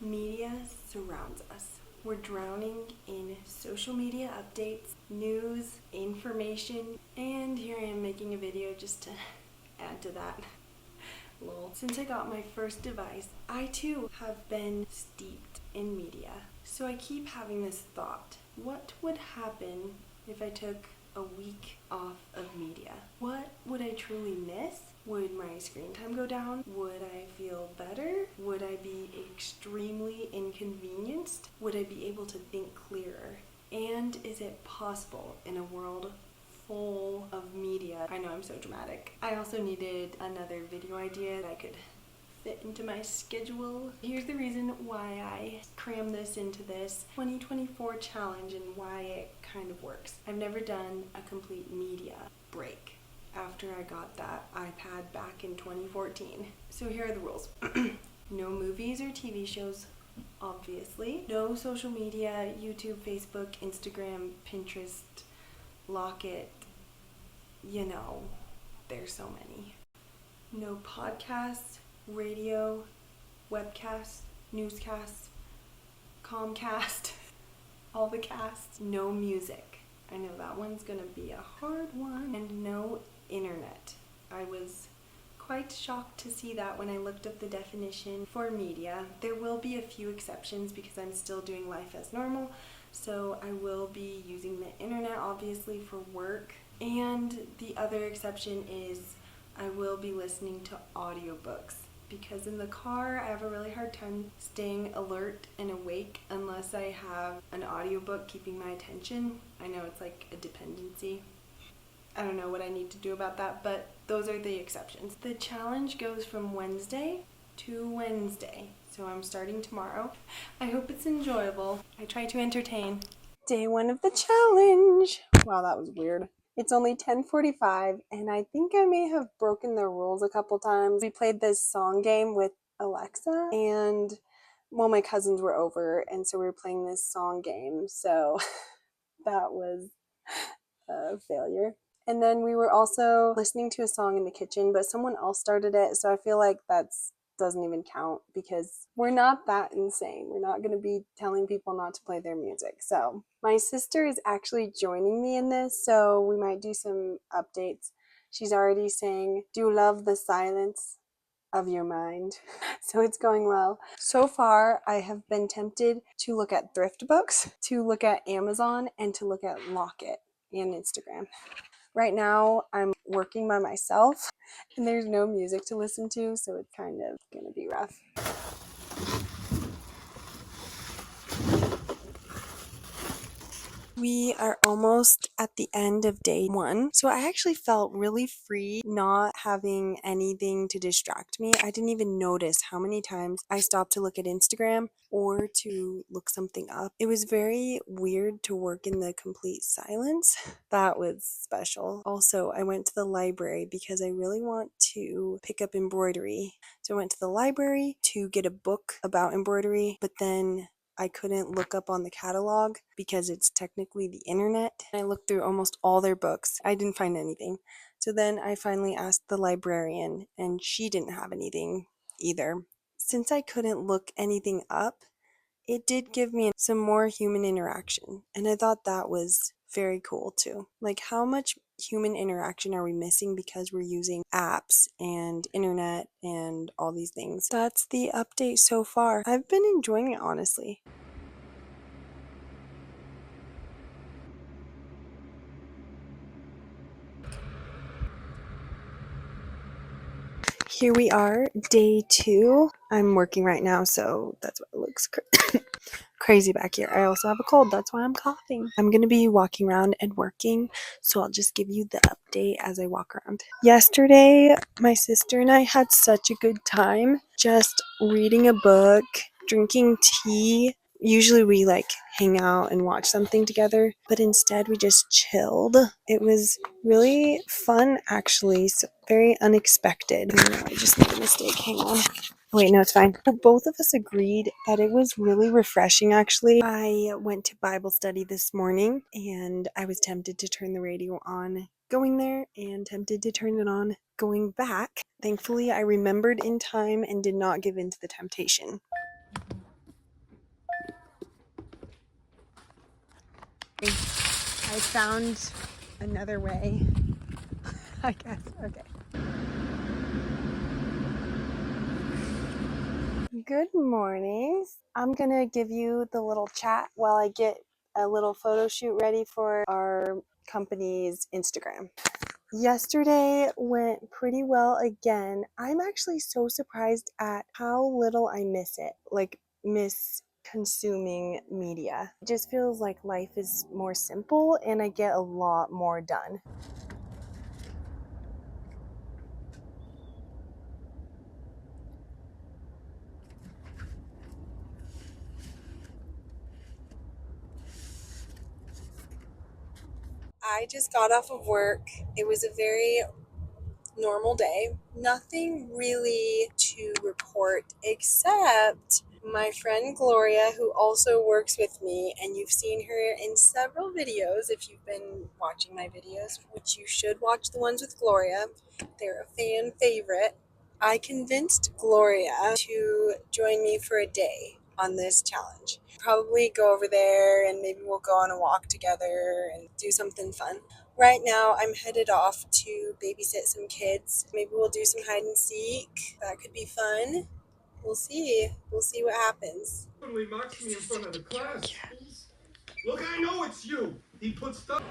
Media surrounds us. We're drowning in social media updates, news, information, and here I am making a video just to add to that. Lol. Since I got my first device, I too have been steeped in media. So I keep having this thought, what would happen if I took a week off of media? What would I truly miss? Would my screen time go down? Would I feel better? Would I be extremely inconvenienced? Would I be able to think clearer? And is it possible in a world full of media? I know I'm so dramatic. I also needed another video idea that I could fit into my schedule. Here's the reason why I cram this into this 2024 challenge and why it kind of works. I've never done a complete media break after I got that iPad back in 2014. So here are the rules. No movies or TV shows, obviously. No social media, YouTube, Facebook, Instagram, Pinterest, Locket, there's so many. No podcasts, radio, webcasts, newscasts, Comcast, all the casts. No music. I know that one's gonna be a hard one. And no internet. I was quite shocked to see that when I looked up the definition for media. There will be a few exceptions because I'm still doing life as normal, so I will be using the internet obviously for work. And the other exception is I will be listening to audiobooks because in the car I have a really hard time staying alert and awake unless I have an audiobook keeping my attention. I know it's like a dependency. I don't know what I need to do about that, but those are the exceptions. The challenge goes from Wednesday to Wednesday, so I'm starting tomorrow. I hope it's enjoyable. I try to entertain. Day one of the challenge. Wow, that was weird. It's only 10:45, and I think I may have broken the rules a couple times. We played this song game with Alexa, and my cousins were over, and so we were playing this song game, so that was a failure. And then we were also listening to a song in the kitchen, but someone else started it, so I feel like that doesn't even count because we're not that insane. We're not going to be telling people not to play their music. So my sister is actually joining me in this, so we might do some updates. She's already saying, "Do love the silence of your mind." So it's going well. So far, I have been tempted to look at thrift books, to look at Amazon, and to look at Locket and Instagram. Right now, I'm working by myself, and there's no music to listen to, so it's kind of gonna be rough. We are almost at the end of day one, so I actually felt really free not having anything to distract me. I didn't even notice how many times I stopped to look at Instagram or to look something up. It was very weird to work in the complete silence. That was special. Also, I went to the library because I really want to pick up embroidery. So I went to the library to get a book about embroidery, but then I couldn't look up on the catalog because it's technically the internet. I looked through almost all their books. I didn't find anything. So then I finally asked the librarian, and she didn't have anything either. Since I couldn't look anything up, it did give me some more human interaction, and I thought that was very cool too. Like, how much human interaction are we missing because we're using apps and internet and all these things? That's the update so far. I've been enjoying it, honestly. Here we are, day 2. I'm working right now, so that's why it looks crazy back here. I also have a cold, that's why I'm coughing. I'm gonna be walking around and working, so I'll just give you the update as I walk around. Yesterday, my sister and I had such a good time just reading a book, drinking tea. Usually we hang out and watch something together, but instead we just chilled. It was really fun, actually. So very unexpected. I just made a mistake. Hang on. Wait, no, it's fine. Both of us agreed that it was really refreshing, actually. I went to Bible study this morning, and I was tempted to turn the radio on going there and tempted to turn it on going back. Thankfully, I remembered in time and did not give in to the temptation. I found another way, I guess. Okay. Good morning. I'm gonna give you the little chat while I get a little photo shoot ready for our company's Instagram. Yesterday went pretty well again. I'm actually so surprised at how little I miss it, like miss consuming media. It just feels like life is more simple and I get a lot more done. I just got off of work. It was a very normal day. Nothing really to report except my friend Gloria, who also works with me, and you've seen her in several videos if you've been watching my videos, which you should watch the ones with Gloria. They're a fan favorite. I convinced Gloria to join me for a day on this challenge. Probably go over there and maybe we'll go on a walk together and do something fun. Right now, I'm headed off to babysit some kids. Maybe we'll do some hide and seek. That could be fun. We'll see. We'll see what happens. Totally mocks me in front of the class. Look, I know it's you. He put stuff.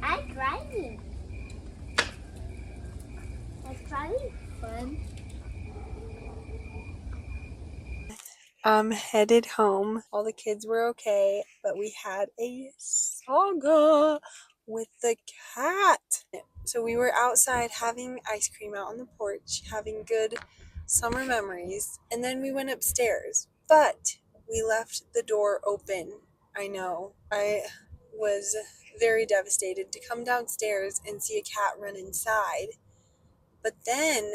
I'm driving. That's driving fun. I'm headed home. All the kids were okay, but we had a saga with the cat. So we were outside having ice cream out on the porch, having good summer memories, and then we went upstairs. But we left the door open. I know. I was very devastated to come downstairs and see a cat run inside. But then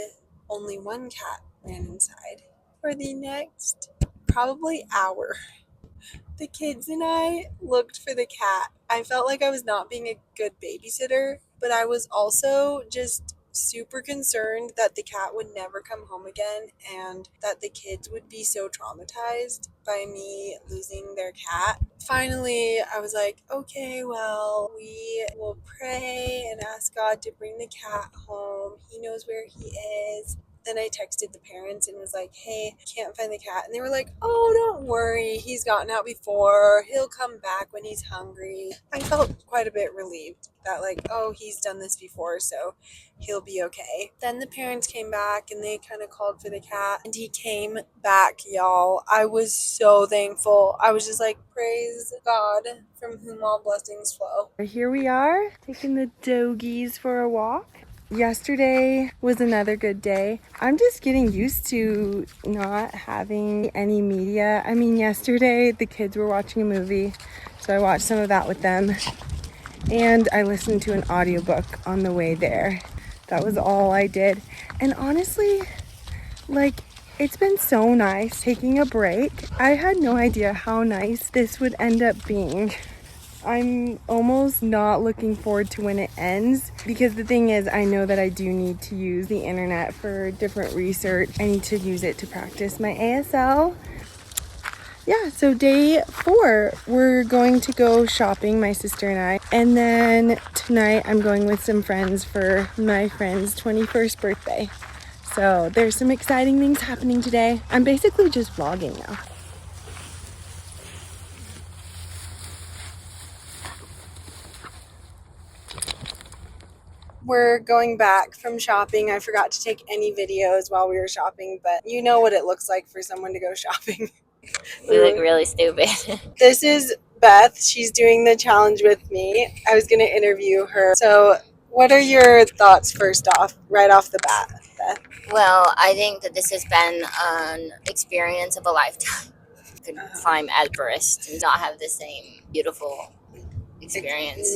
only one cat ran inside. For the next probably hour, the kids and I looked for the cat. I felt like I was not being a good babysitter, but I was also just super concerned that the cat would never come home again and that the kids would be so traumatized by me losing their cat. Finally, I was like, okay, well, we will pray and ask God to bring the cat home. He knows where he is. Then I texted the parents and was like, hey, can't find the cat. And they were like, oh, don't worry. He's gotten out before. He'll come back when he's hungry. I felt quite a bit relieved that, like, oh, he's done this before, so he'll be okay. Then the parents came back and they kind of called for the cat. And he came back, y'all. I was so thankful. I was just like, praise God, from whom all blessings flow. Here we are, taking the doggies for a walk. Yesterday was another good day. I'm just getting used to not having any media. I mean, yesterday the kids were watching a movie, so I watched some of that with them. And I listened to an audiobook on the way there. That was all I did. And honestly, like, it's been so nice taking a break. I had no idea how nice this would end up being. I'm almost not looking forward to when it ends, because the thing is, I know that I do need to use the internet for different research. I need to use it to practice my ASL. Yeah, so day 4, we're going to go shopping, my sister and I. And then tonight I'm going with some friends for my friend's 21st birthday. So there's some exciting things happening today. I'm basically just vlogging now. We're going back from shopping. I forgot to take any videos while we were shopping, but you know what it looks like for someone to go shopping. We look really stupid. This is Beth. She's doing the challenge with me. I was going to interview her. So what are your thoughts first off, right off the bat, Beth? Well, I think that this has been an experience of a lifetime. Could climb Everest and not have the same beautiful experience.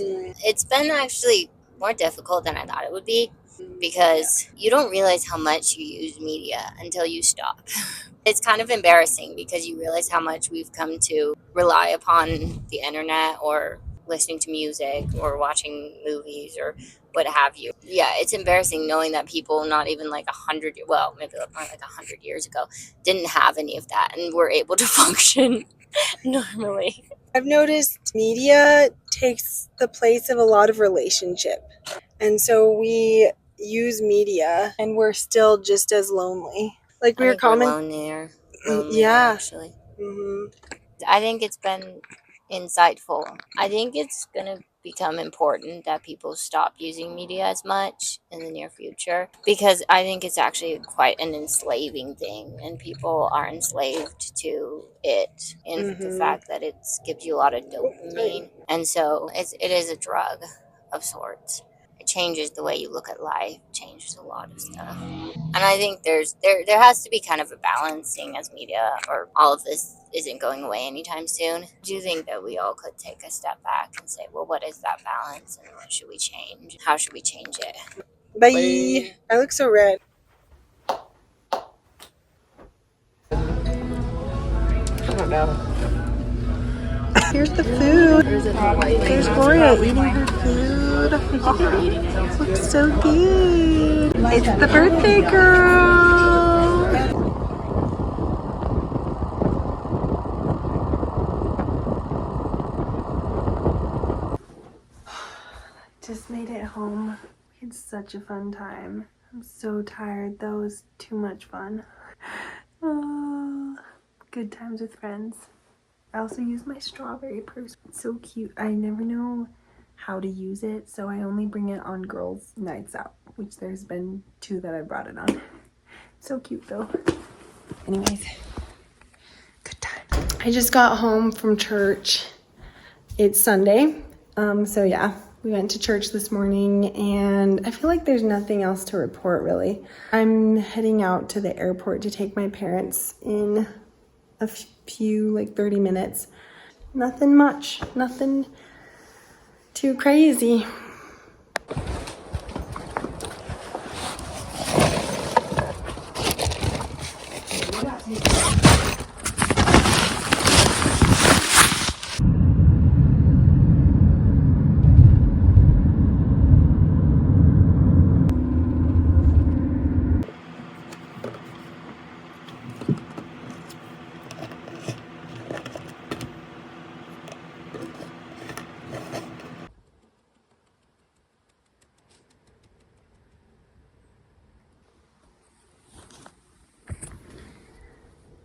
It's been actually more difficult than I thought it would be, because you don't realize how much you use media until you stop. It's kind of embarrassing because you realize how much we've come to rely upon the internet or listening to music or watching movies or what have you. Yeah, it's embarrassing knowing that people not even like 100, well, maybe not like 100 years ago, didn't have any of that and were able to function normally. I've noticed media takes the place of a lot of relationship. And so we use media and we're still just as lonely. Like I think we're lonelier, yeah. actually. Mm-hmm. I think it's been insightful. I think it's going to become important that people stop using media as much in the near future, because I think it's actually quite an enslaving thing, and people are enslaved to it in the fact that it gives you a lot of dopamine, and so it is a drug of sorts. It changes the way you look at life, changes a lot of stuff. And I think there has to be kind of a balancing as media, or all of this isn't going away anytime soon. I do think that we all could take a step back and say, well, what is that balance and what should we change? How should we change it? Bye. I look so red. I don't know. Here's the food. There's Gloria eating her food. Oh, looks so good. It's the birthday girl. Just made it home. We had such a fun time. I'm so tired though. It was too much fun. Oh, good times with friends. I also used my strawberry purse. It's so cute. I never know how to use it, so I only bring it on girls' nights out, which there's been 2 that I brought it on. So cute though. Anyways, good time. I just got home from church. It's Sunday, so yeah, we went to church this morning, and I feel like there's nothing else to report really. I'm heading out to the airport to take my parents in a few, like 30 minutes. Nothing much, nothing too crazy.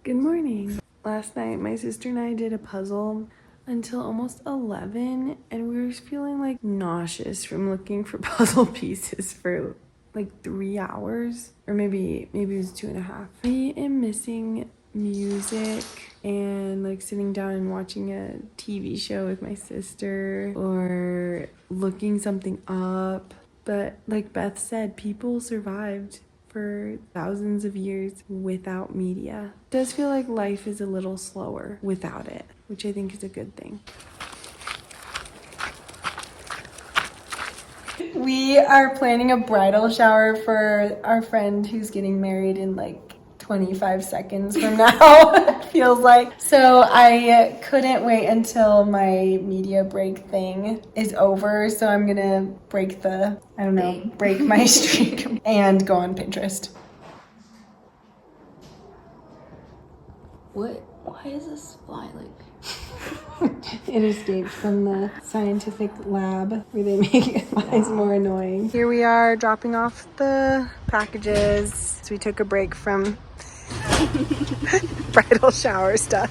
Good morning. Last night, my sister and I did a puzzle until almost 11, and we were feeling like nauseous from looking for puzzle pieces for like 3 hours, or maybe it was 2.5. I am missing music and like sitting down and watching a TV show with my sister or looking something up. But like Beth said, people survived for thousands of years without media. It does feel like life is a little slower without it, which I think is a good thing. We are planning a bridal shower for our friend who's getting married in like 25 seconds from now, it feels like. So I couldn't wait until my media break thing is over. So I'm gonna break my streak and go on Pinterest. What? Why is this fly like? It escaped from the scientific lab where they make flies more annoying. Here we are dropping off the packages. So we took a break from bridal shower stuff.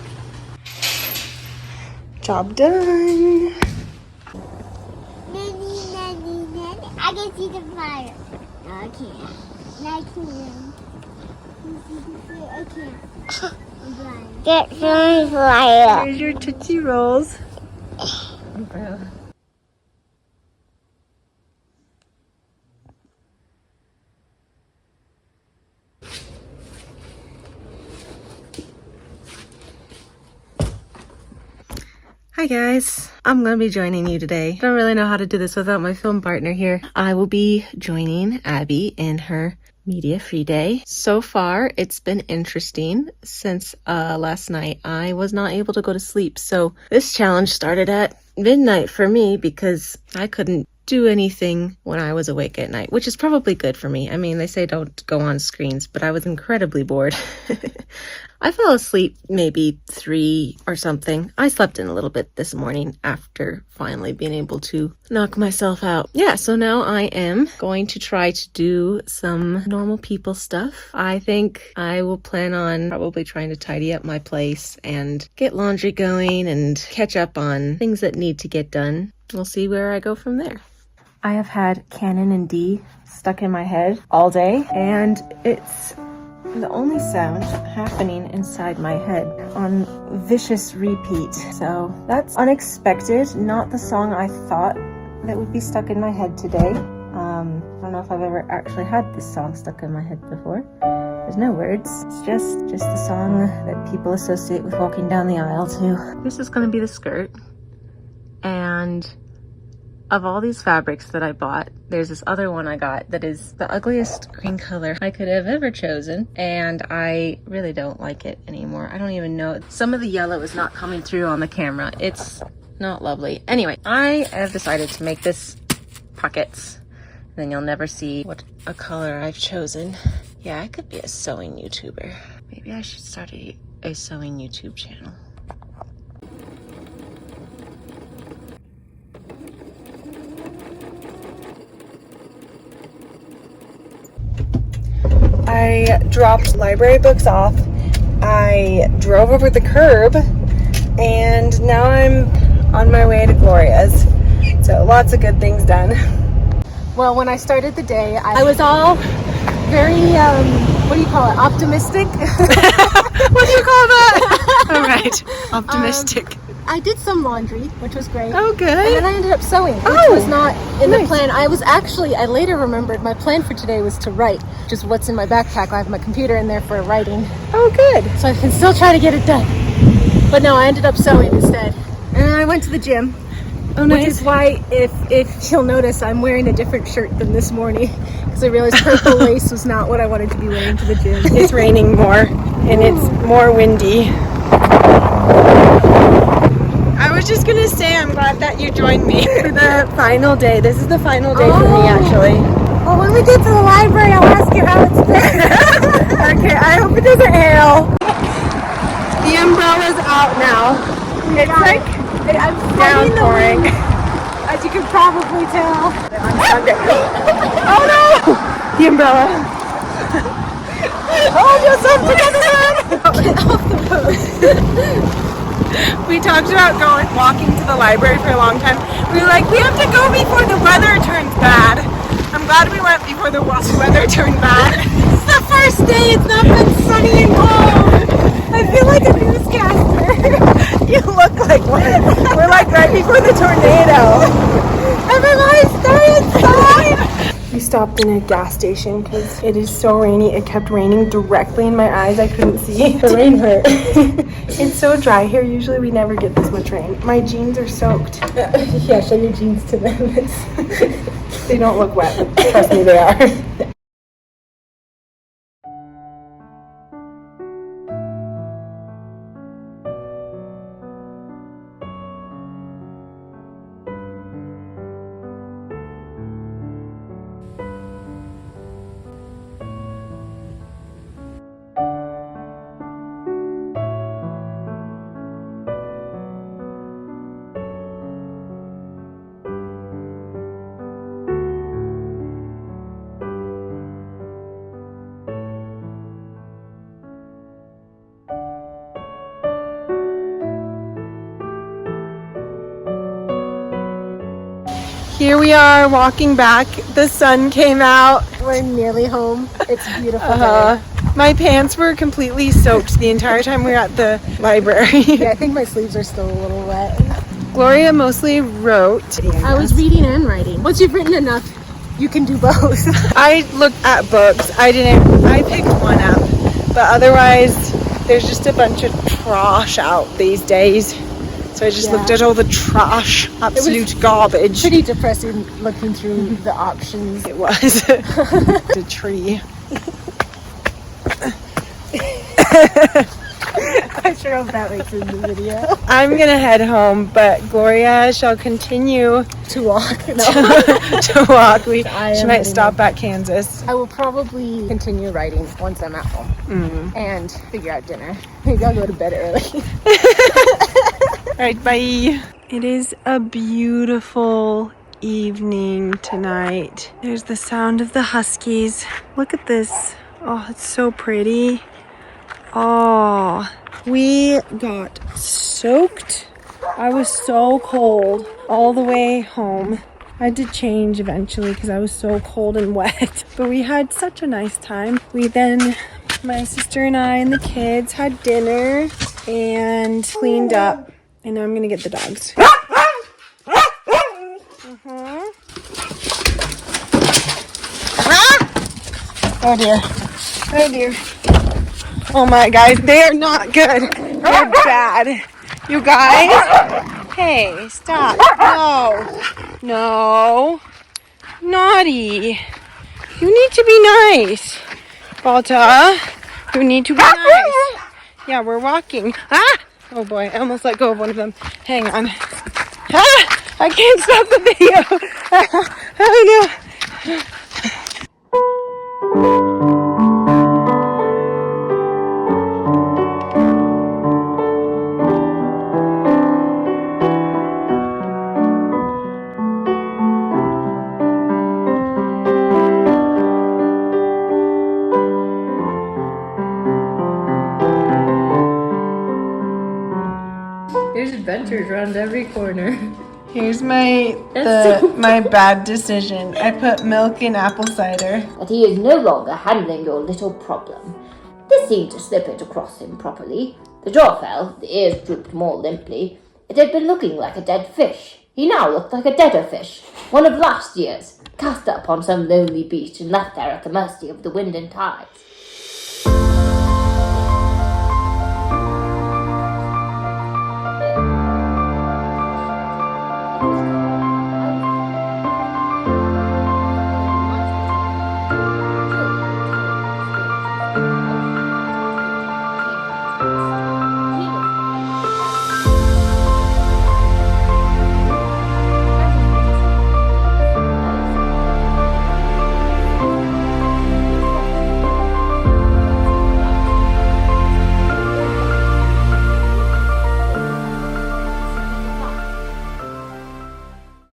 Job done. I can see the fire. No, I can't. No, I can't. I can't. I'm blind. Get some fire. Here's your Tootsie Rolls. Hi guys, I'm gonna be joining you today. I don't really know how to do this without my film partner here. I will be joining Abby in her media free day. So far, it's been interesting since last night I was not able to go to sleep. So this challenge started at midnight for me because I couldn't do anything when I was awake at night, which is probably good for me. I mean, they say don't go on screens, but I was incredibly bored. I fell asleep maybe 3 or something. I slept in a little bit this morning after finally being able to knock myself out. Yeah, so now I am going to try to do some normal people stuff. I think I will plan on probably trying to tidy up my place and get laundry going and catch up on things that need to get done. We'll see where I go from there. I have had Canon and D stuck in my head all day, and it's the only sound happening inside my head on vicious repeat. So that's unexpected, not the song I thought that would be stuck in my head today. I don't know if I've ever actually had this song stuck in my head before. There's no words. It's just the song that people associate with walking down the aisle to. This is going to be the skirt, and of all these fabrics that I bought, there's this other one I got that is the ugliest green color I could have ever chosen, and I really don't like it anymore. I don't even know. Some of the yellow is not coming through on the camera. It's not lovely. Anyway, I have decided to make this pockets. Then you'll never see what a color I've chosen. Yeah, I could be a sewing YouTuber. Maybe I should start a sewing YouTube channel. I dropped library books off. I drove over the curb, and now I'm on my way to Gloria's. So lots of good things done. Well, when I started the day, I was all very, what do you call it, optimistic? What do you call that? All right, optimistic. I did some laundry, which was great. Oh, good. And then I ended up sewing, which was not in the plan. I later remembered my plan for today was to write, just what's in my backpack. I have my computer in there for writing. Oh, good. So I can still try to get it done. But no, I ended up sewing instead. And then I went to the gym. Oh, nice. Which is why, if you'll notice, I'm wearing a different shirt than this morning. Because I realized purple lace was not what I wanted to be wearing to the gym. It's raining more, and it's more windy. I was just gonna say, I'm glad that you joined me for the final day. This is the final day for me, actually. Well, when we get to the library, I'll ask you how it's been. Okay, I hope it doesn't hail. The umbrella's out now. It's like I'm downpouring. As you can probably tell. Oh no! The umbrella. Hold yourself together, man! Get off the road. We talked about walking to the library for a long time. We were like, we have to go before the weather turns bad. I'm glad we went before the weather turned bad. It's the first day. It's not been sunny and cold. I feel like a newscaster. You look like one. We're like right before the tornado. Everybody stay inside. We stopped in a gas station because it is so rainy. It kept raining directly in my eyes. I couldn't see. The rain hurt. It's so dry here. Usually we never get this much rain. My jeans are soaked. Yeah, show your jeans to them. They don't look wet. Trust me, they are. Here we are walking back. The sun came out. We're nearly home. It's beautiful day. My pants were completely soaked the entire time we were at the library. Yeah, I think my sleeves are still a little wet. Gloria mostly wrote. I was reading and writing. Once you've written enough, you can do both. I looked at books. I picked one up. But otherwise, there's just a bunch of trash out these days. So I just looked at all the trash, absolute garbage. Pretty depressing looking through the options. It was. The tree. quite sure if that makes it in the video. I'm gonna head home, but Gloria shall continue To walk. No. to walk. She am might heading stop at Kansas. I will probably continue writing once I'm at home and figure out dinner. Maybe I'll go to bed early. All right, bye. It is a beautiful evening tonight. There's the sound of the huskies. Look at this. Oh, it's so pretty. Oh, we got soaked. I was so cold all the way home. I had to change eventually because I was so cold and wet. But we had such a nice time. My sister and I and the kids had dinner and cleaned up. And now I'm gonna get the dogs. Oh dear. Oh dear. Oh my guys, they are not good. They're bad. You guys? Hey, stop. No. No. Naughty. You need to be nice. Balta, you need to be nice. Yeah, we're walking. Ah! Oh boy, I almost let go of one of them. Hang on. Ah! I can't stop the video. Oh no. There's adventures around every corner. Here's my bad decision. I put milk in apple cider. But he is no longer handling your little problem. This seemed to slip it across him properly. The jaw fell, the ears drooped more limply. It had been looking like a dead fish. He now looked like a deader fish, one of last year's, cast up on some lonely beach and left there at the mercy of the wind and tides.